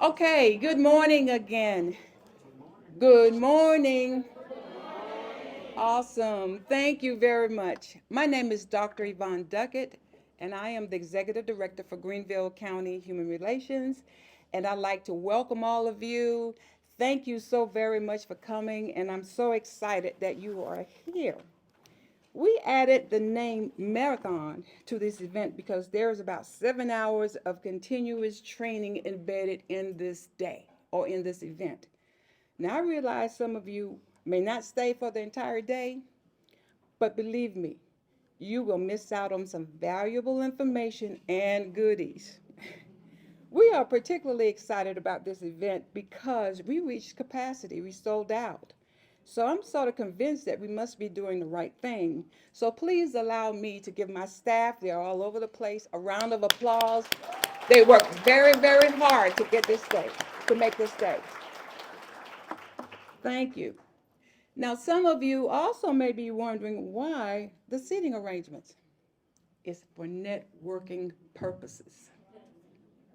Okay, good morning again. Good morning. Awesome. Thank you very much. My name is Dr. Yvonne Duckett, and I am the Executive Director for Greenville County Human Relations. And I'd like to welcome all of you. Thank you so very much for coming, and I'm so excited that you are here. We added the name Marathon to this event because there's about 7 hours of continuous training embedded in this day or in this event. Now, I realize some of you may not stay for the entire day, but believe me, you will miss out on some valuable information and goodies. We are particularly excited about this event because we reached capacity, we sold out. So I'm sort of convinced that we must be doing the right thing. So please allow me to give my staff, they're all over the place, a round of applause. They worked very, very hard to get this day, to make this day. Thank you. Now, some of you also may be wondering why the seating arrangements is for networking purposes.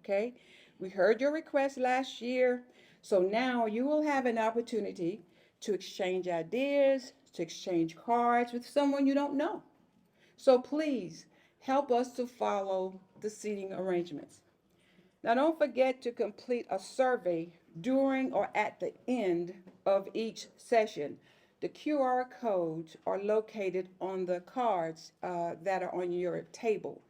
Okay? We heard your request last year, so now you will have an opportunity to exchange ideas, to exchange cards with someone you don't know. So please help us to follow the seating arrangements. Now, don't forget to complete a survey during or at the end of each session. The QR codes are located on the cards that are on your table.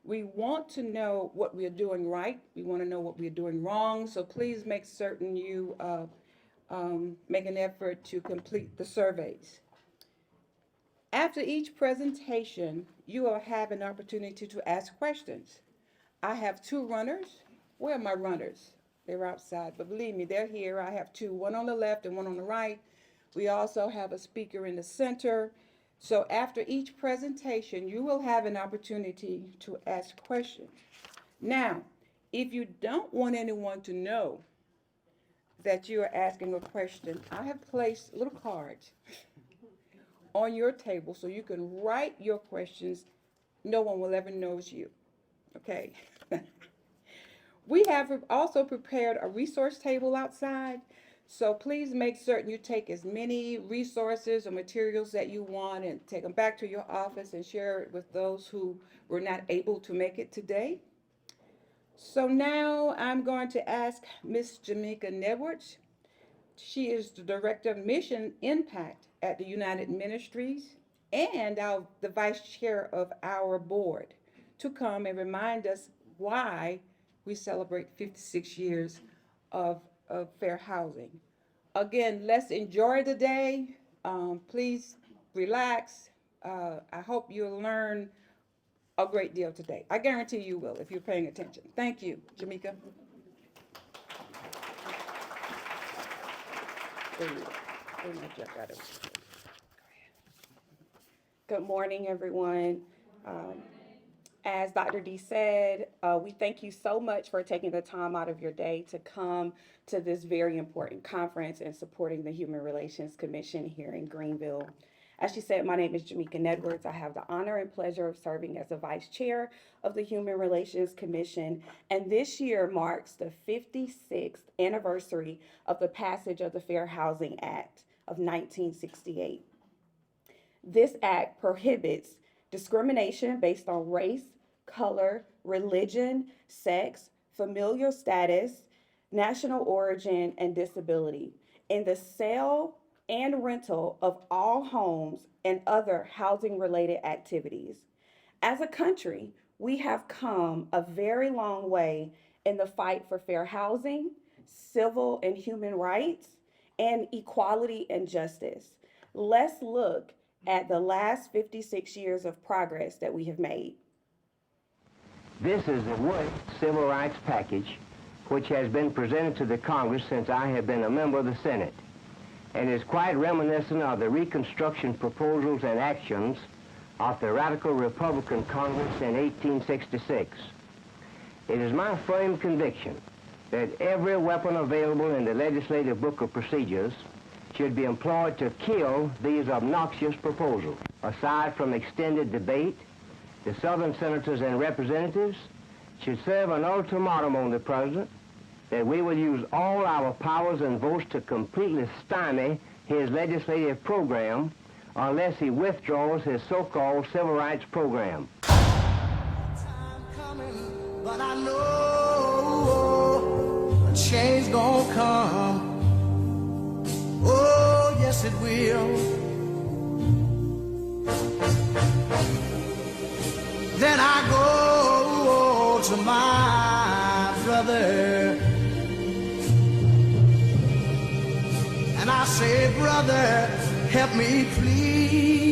We want to know what we are doing right. We want to know what we are doing wrong. So please make certain you make an effort to complete the surveys. After each presentation, you will have an opportunity to ask questions. I have two runners. Where are my runners? They're outside, but believe me, they're here. I have two, one on the left and one on the right. We also have a speaker in the center. So after each presentation, you will have an opportunity to ask questions. Now, if you don't want anyone to know that you are asking a question, I have placed little cards on your table so you can write your questions. No one will ever know it's you. Okay? We have also prepared a resource table outside, so please make certain you take as many resources or materials that you want and take them back to your office and share it with those who were not able to make it today. So now I'm going to ask Miss Jamaica Nedwards. She is the Director of Mission Impact at the United Ministries and the Vice Chair of our board to come and remind us why we celebrate 56 years of fair housing. Again, let's enjoy the day. Please relax. I hope you'll learn a great deal today. I guarantee you will if you're paying attention. Thank you, Jamaica. There you go. Good morning, everyone. Um, as Dr. D said, we thank you so much for taking the time out of your day to come to this very important conference and supporting the Human Relations Commission here in Greenville. As she said, my name is Jamaica Nedwards. I have the honor and pleasure of serving as the Vice Chair of the Human Relations Commission, and this year marks the 56th anniversary of the passage of the Fair Housing Act of 1968. This act prohibits discrimination based on race, color, religion, sex, familial status, national origin, and disability in the sale and rental of all homes and other housing related activities. As a country, we have come a very long way in the fight for fair housing, civil and human rights, and equality and justice. Let's look at the last 56 years of progress that we have made. This is the Wood Civil Rights Package, which has been presented to the Congress since I have been a member of the Senate, and is quite reminiscent of the Reconstruction proposals and actions of the Radical Republican Congress in 1866. It is my firm conviction that every weapon available in the legislative book of procedures should be employed to kill these obnoxious proposals. Aside from extended debate, the Southern senators and representatives should serve an ultimatum on the President that we will use all our powers and votes to completely stymie his legislative program unless he withdraws his so-called civil rights program. Time coming, but I know a change gonna come. Oh, yes it will. Then I go to my brother and I say, brother, help me please.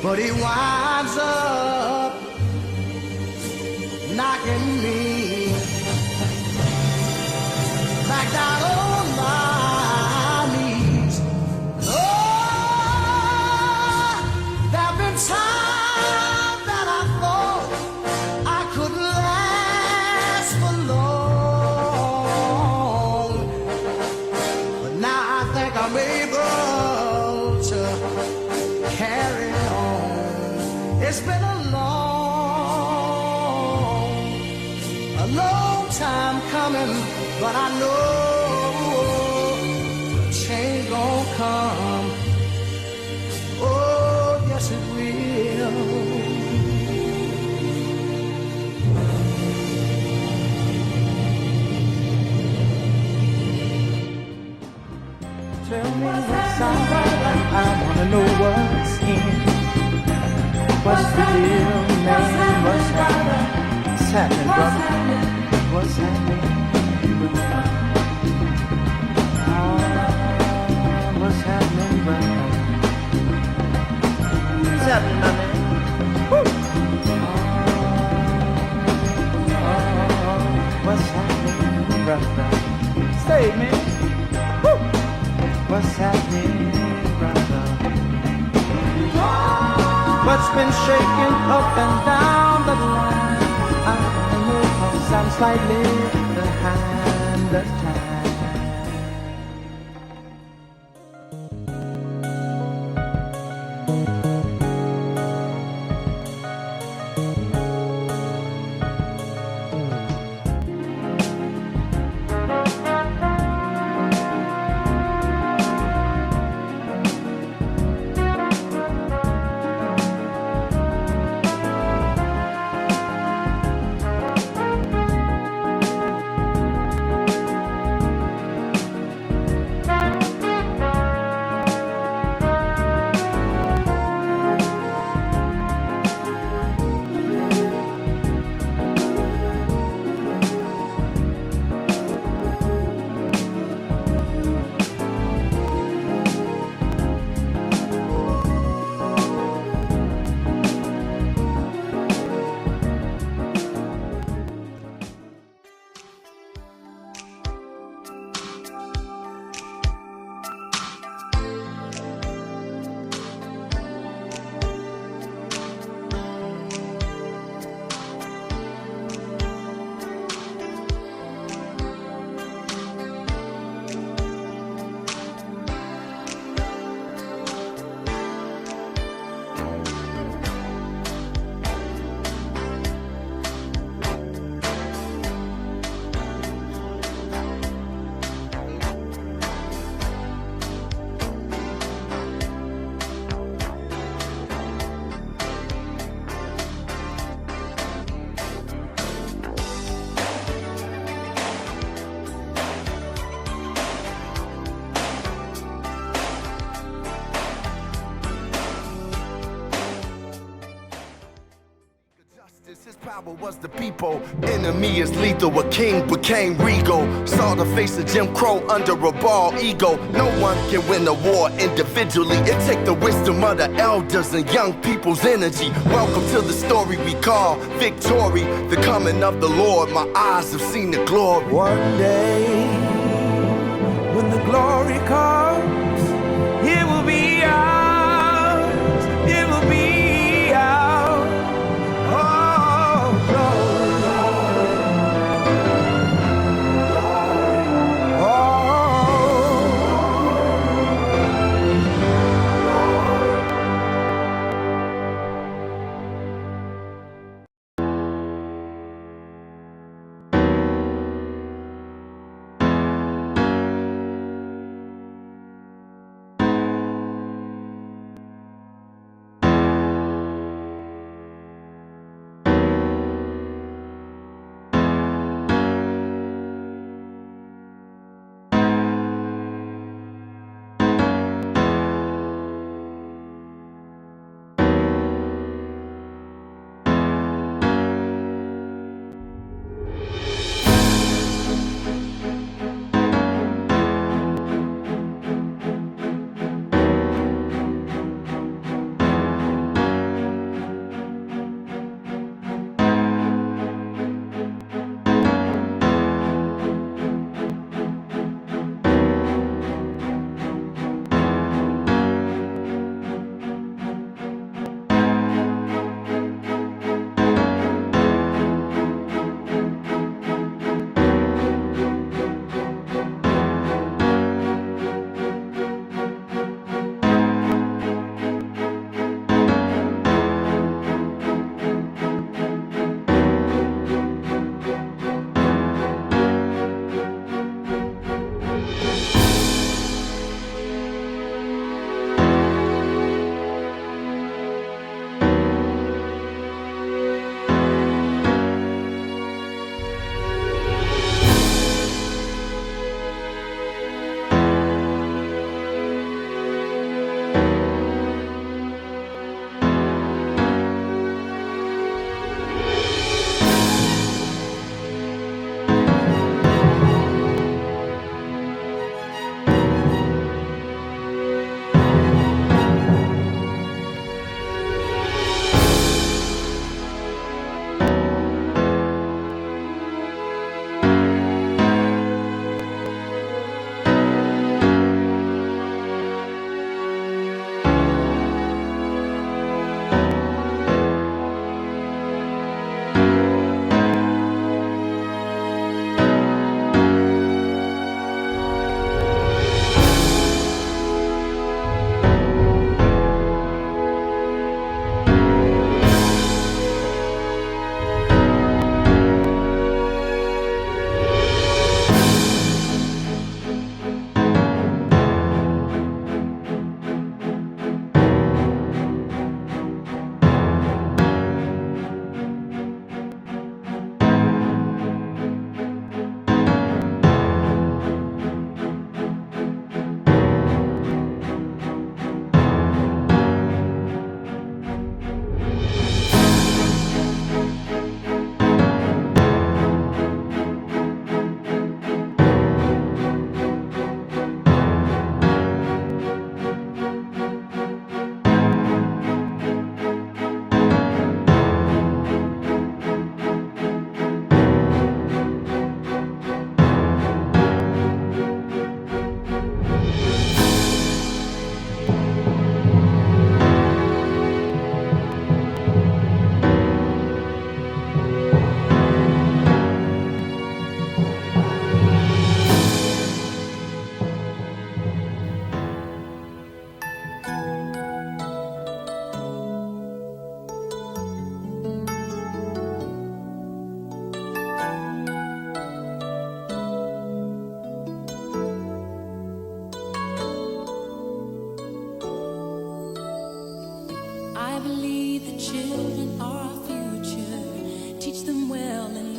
But he winds up knocking me back down on my knees. Oh, there've been times that I thought I couldn't last for long, but now I think I'm able to carry on. It's been a long time coming, but I know change gon' come. Oh, yes it will. Tell me what's out, I wanna know what's in. What's the deal, man? What's happening, brother? What's happening? What's happening, brother? What's happening, my man? What's happening, brother? Say, man. Woo. What's happening, brother? What's been shaking up and down the line? I know 'cause I'm slightly behind the time. His power was the people. Enemy is lethal. A king became regal. Saw the face of Jim Crow under a bald ego. No one can win a war individually. It take the wisdom of the elders and young people's energy. Welcome to the story we call victory. The coming of the Lord. My eyes have seen the glory. One day, when the glory comes, it will be ours. It will be ours. Oh, glory.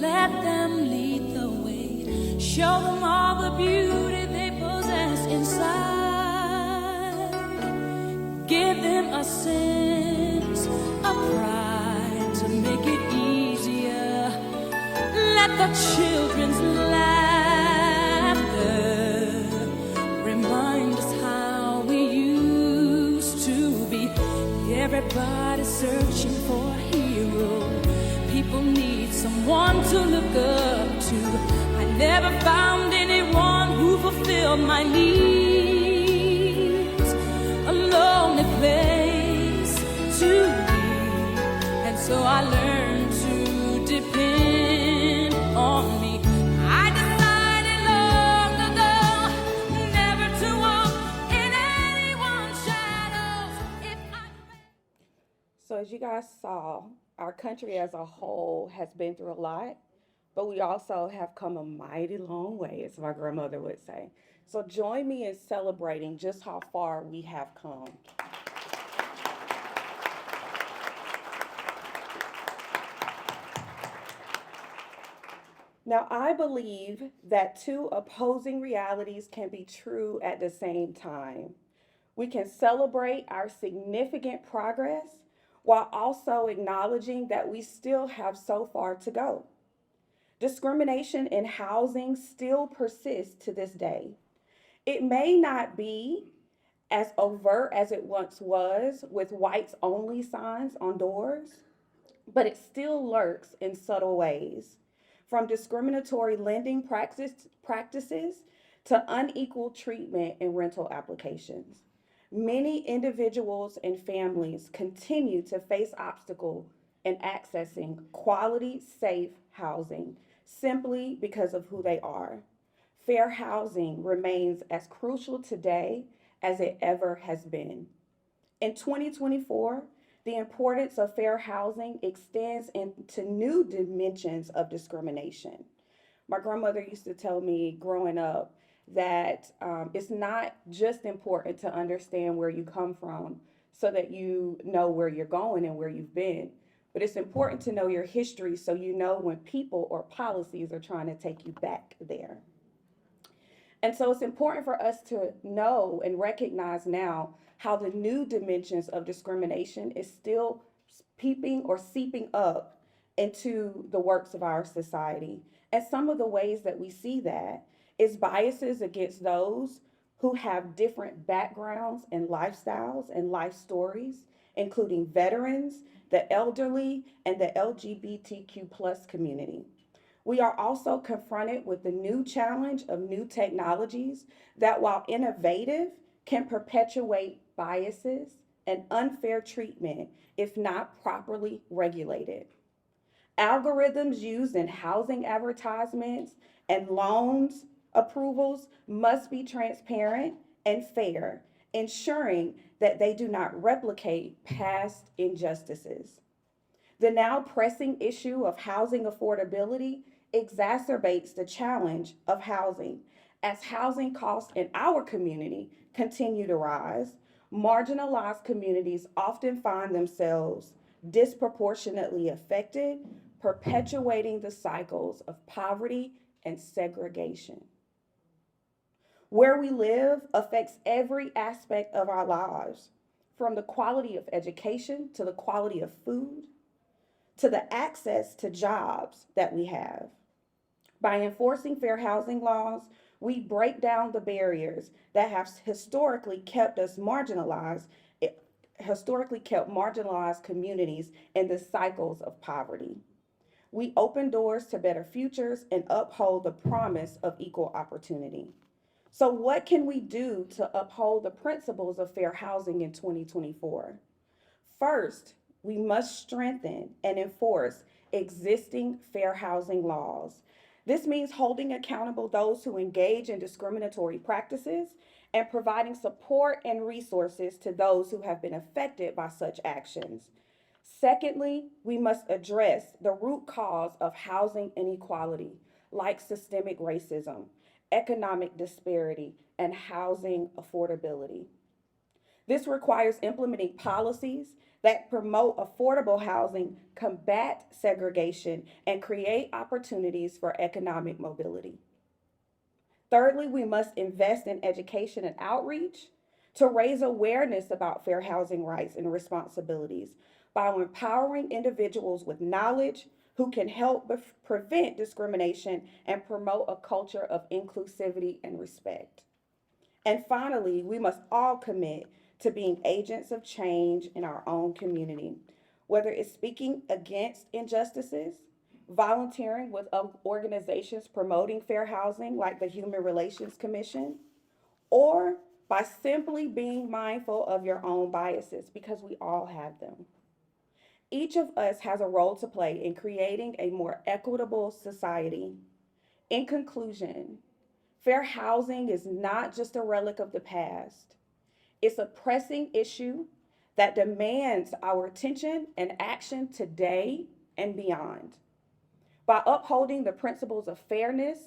let them lead the way. Show them all the beauty they possess inside. Give them a sense of pride to make it easier. Let the children's laughter remind us how we used to be. Everybody's searching for a hero. People need someone to look up to. I never found anyone who fulfilled my needs. A lonely place to be, and so I learned to depend on me. I decided long ago never to walk in anyone's shadows. If I So as you guys saw, our country as a whole has been through a lot, but we also have come a mighty long way, as my grandmother would say. So join me in celebrating just how far we have come. Now, I believe that two opposing realities can be true at the same time. We can celebrate our significant progress while also acknowledging that we still have so far to go. Discrimination in housing still persists to this day. It may not be as overt as it once was with whites only signs on doors, but it still lurks in subtle ways, from discriminatory lending practices to unequal treatment in rental applications. Many individuals and families continue to face obstacles in accessing quality, safe housing simply because of who they are. Fair housing remains as crucial today as it ever has been. In 2024, the importance of fair housing extends into new dimensions of discrimination. My grandmother used to tell me growing up that it's not just important to understand where you come from so that you know where you're going and where you've been, but it's important to know your history so you know when people or policies are trying to take you back there. And so it's important for us to know and recognize now how the new dimensions of discrimination is still peeping or seeping up into the works of our society. And some of the ways that we see that is biases against those who have different backgrounds and lifestyles and life stories, including veterans, the elderly, and the LGBTQ plus community. We are also confronted with the new challenge of new technologies that, while innovative, can perpetuate biases and unfair treatment if not properly regulated. Algorithms used in housing advertisements and loans approvals must be transparent and fair, ensuring that they do not replicate past injustices. The now pressing issue of housing affordability exacerbates the challenge of housing. As housing costs in our community continue to rise, marginalized communities often find themselves disproportionately affected, perpetuating the cycles of poverty and segregation. Where we live affects every aspect of our lives, from the quality of education to the quality of food, to the access to jobs that we have. By enforcing fair housing laws, we break down the barriers that have historically kept marginalized communities in the cycles of poverty. We open doors to better futures and uphold the promise of equal opportunity. So what can we do to uphold the principles of fair housing in 2024? First, we must strengthen and enforce existing fair housing laws. This means holding accountable those who engage in discriminatory practices and providing support and resources to those who have been affected by such actions. Secondly, we must address the root cause of housing inequality, like systemic racism, economic disparity, and housing affordability. This requires implementing policies that promote affordable housing, combat segregation, and create opportunities for economic mobility. Thirdly, we must invest in education and outreach to raise awareness about fair housing rights and responsibilities by empowering individuals with knowledge who can help prevent discrimination and promote a culture of inclusivity and respect. And finally, we must all commit to being agents of change in our own community, whether it's speaking against injustices, volunteering with organizations promoting fair housing like the Human Relations Commission, or by simply being mindful of your own biases, because we all have them. Each of us has a role to play in creating a more equitable society. In conclusion, fair housing is not just a relic of the past. It's a pressing issue that demands our attention and action today and beyond. By upholding the principles of fairness,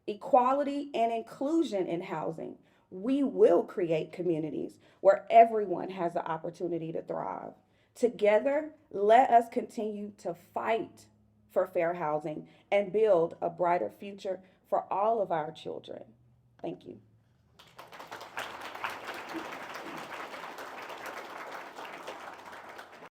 equality, and inclusion in housing, we will create communities where everyone has the opportunity to thrive. Together, let us continue to fight for fair housing and build a brighter future for all of our children. Thank you.